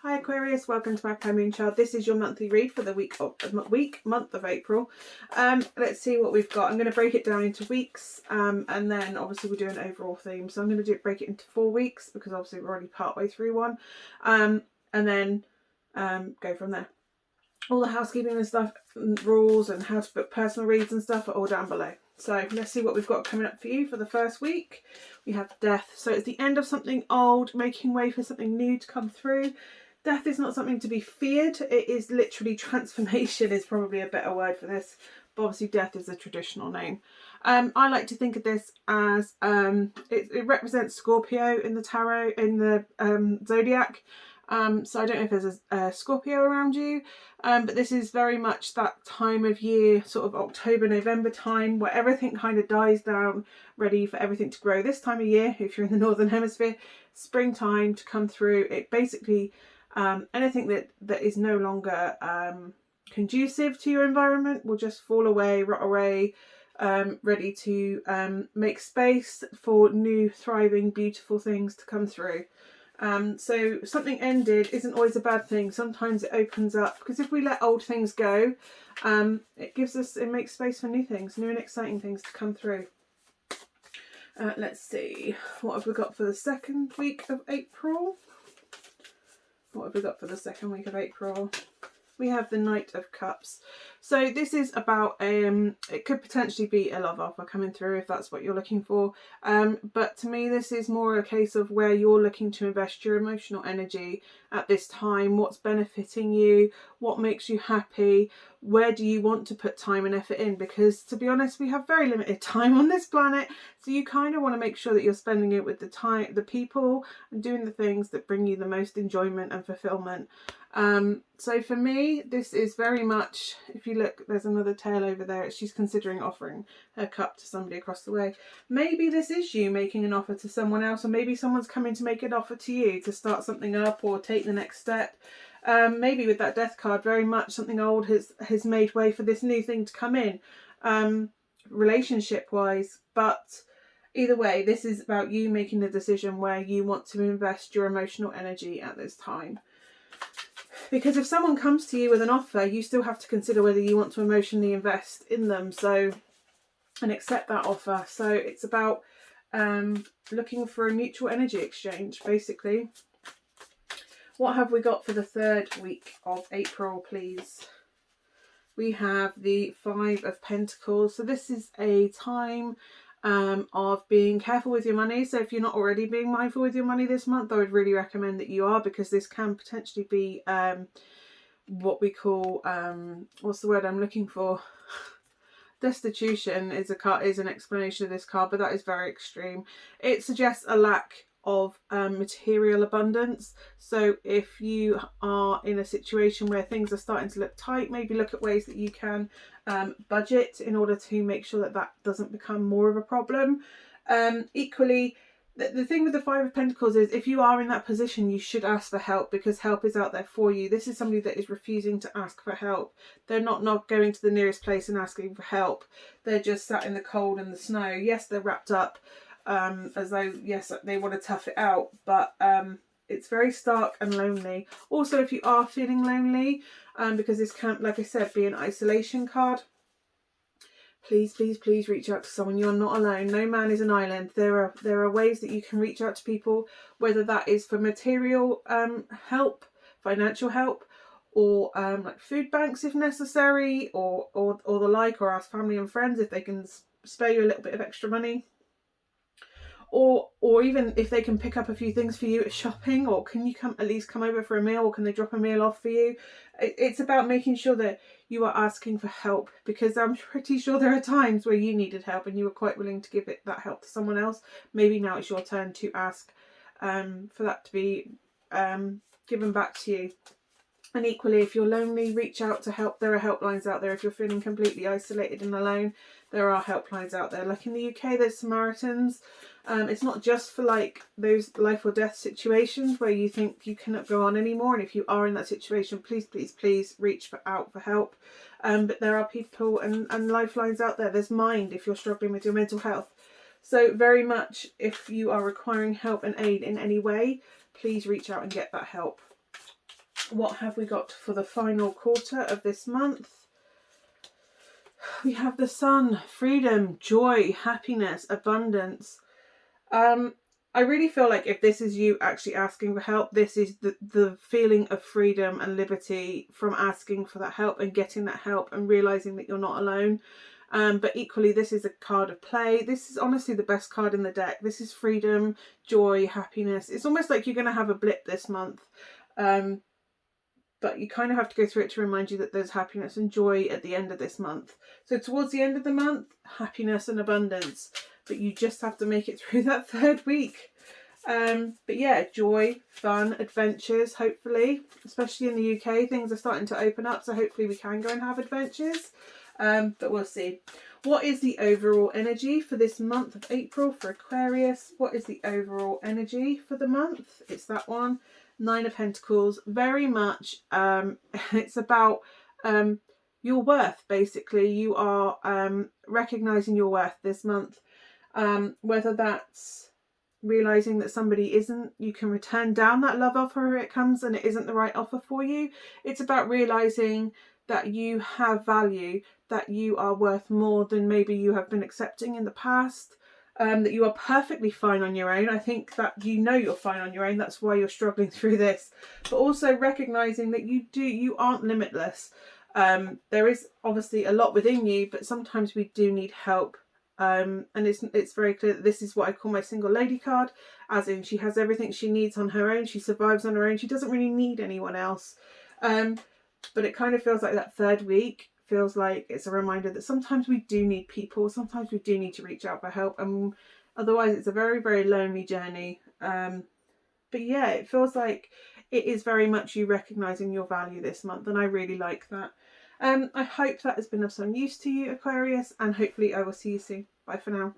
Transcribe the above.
Hi Aquarius, welcome to Magpie Moonchild. This is your monthly read for the month of April. Let's see what we've got. I'm going to break it down into weeks, and then obviously we're doing an overall theme. So I'm going to break it into 4 weeks because obviously we're already part way through one, and then go from there. All the housekeeping and stuff, and rules and how to book personal reads and stuff are all down below. So let's see what we've got coming up for you for the first week. We have death. So it's the end of something old, making way for something new to come through. Death is not something to be feared. It is literally transformation is probably a better word for this. But obviously death is a traditional name. I like to think of this as it represents Scorpio in the tarot, in the zodiac. So I don't know if there's a Scorpio around you, but this is very much that time of year, sort of October, November time, where everything kind of dies down, ready for everything to grow. This time of year, if you're in the Northern Hemisphere, springtime to come through. It basically, anything that is no longer conducive to your environment will just fall away, rot away, ready to make space for new, thriving, beautiful things to come through. So something ended isn't always a bad thing. Sometimes it opens up, because if we let old things go, it makes space for new things, new and exciting things to come through. Let's see, what have we got for the second week of April? What have we got for the second week of April? We have the Knight of Cups. So this is about, it could potentially be a love offer coming through if that's what you're looking for. But to me, this is more a case of where you're looking to invest your emotional energy at this time. What's benefiting you? What makes you happy? Where do you want to put time and effort in? Because to be honest, we have very limited time on this planet. So you kind of want to make sure that you're spending it with the people and doing the things that bring you the most enjoyment and fulfillment. So for me, this is very much, if you look, there's another tail over there. She's considering offering her cup to somebody across the way. Maybe this is you making an offer to someone else, or maybe someone's coming to make an offer to you to start something up or take the next step. Maybe with that death card, very much something old has made way for this new thing to come in, relationship wise. But either way, this is about you making the decision where you want to invest your emotional energy at this time. Because if someone comes to you with an offer, you still have to consider whether you want to emotionally invest in them, and accept that offer. So it's about looking for a mutual energy exchange, basically. What have we got for the third week of April, please? We have the Five of Pentacles. So this is a time of being careful with your money. So if you're not already being mindful with your money this month, I would really recommend that you are, because this can potentially be what we call, what's the word I'm looking for? Destitution is an explanation of this card, but that is very extreme. It suggests a lack of material abundance. So if you are in a situation where things are starting to look tight, maybe look at ways that you can budget in order to make sure that doesn't become more of a problem. Equally, the thing with the Five of Pentacles is, if you are in that position, you should ask for help, because help is out there for you. This is somebody that is refusing to ask for help. They're not going to the nearest place and asking for help. They're just sat in the cold and the snow. Yes, they're wrapped up as though, yes, they want to tough it out, but it's very stark and lonely. Also, if you are feeling lonely, because this can, like I said, be an isolation card, please, please, please reach out to someone. You're not alone. No man is an island. There are ways that you can reach out to people, whether that is for material help, financial help, or like food banks if necessary, or the like, or ask family and friends if they can spare you a little bit of extra money. Or even if they can pick up a few things for you at shopping, or can you at least come over for a meal, or can they drop a meal off for you? It's about making sure that you are asking for help, because I'm pretty sure there are times where you needed help and you were quite willing to give that help to someone else. Maybe now it's your turn to ask for that to be given back to you. And equally, if you're lonely, reach out to help. There are helplines out there. If you're feeling completely isolated and alone, there are helplines out there. Like in the UK, there's Samaritans. It's not just for like those life or death situations where you think you cannot go on anymore. And if you are in that situation, please, please, please reach out for help. But there are people and lifelines out there. There's Mind if you're struggling with your mental health. So very much, if you are requiring help and aid in any way, please reach out and get that help. What have we got for the final quarter of this month? We have the Sun, freedom, joy, happiness, abundance. I really feel like if this is you actually asking for help, this is the feeling of freedom and liberty from asking for that help and getting that help and realising that you're not alone. But equally, this is a card of play. This is honestly the best card in the deck. This is freedom, joy, happiness. It's almost like you're going to have a blip this month. But you kind of have to go through it to remind you that there's happiness and joy at the end of this month. So towards the end of the month, happiness and abundance. But you just have to make it through that third week. But yeah, joy, fun, adventures, hopefully. Especially in the UK, things are starting to open up. So hopefully we can go and have adventures. But we'll see. What is the overall energy for this month of April for Aquarius? What is the overall energy for the month? It's that one. 9 of Pentacles. Very much it's about your worth, basically. You are recognizing your worth this month, whether that's realizing that somebody isn't, you can return down that love offer if it comes and it isn't the right offer for you. It's about realizing that you have value, that you are worth more than maybe you have been accepting in the past. That you are perfectly fine on your own. I think that you know you're fine on your own. That's why you're struggling through this. But also recognizing that you aren't limitless. There is obviously a lot within you, but sometimes we do need help. And it's very clear that this is what I call my single lady card, as in she has everything she needs on her own. She survives on her own. She doesn't really need anyone else. But it kind of feels like that third week feels like it's a reminder that sometimes we do need people, sometimes we do need to reach out for help, and otherwise it's a very, very lonely journey. But yeah, it feels like it is very much you recognising your value this month, and I really like that. I hope that has been of some use to you, Aquarius, and hopefully I will see you soon. Bye for now.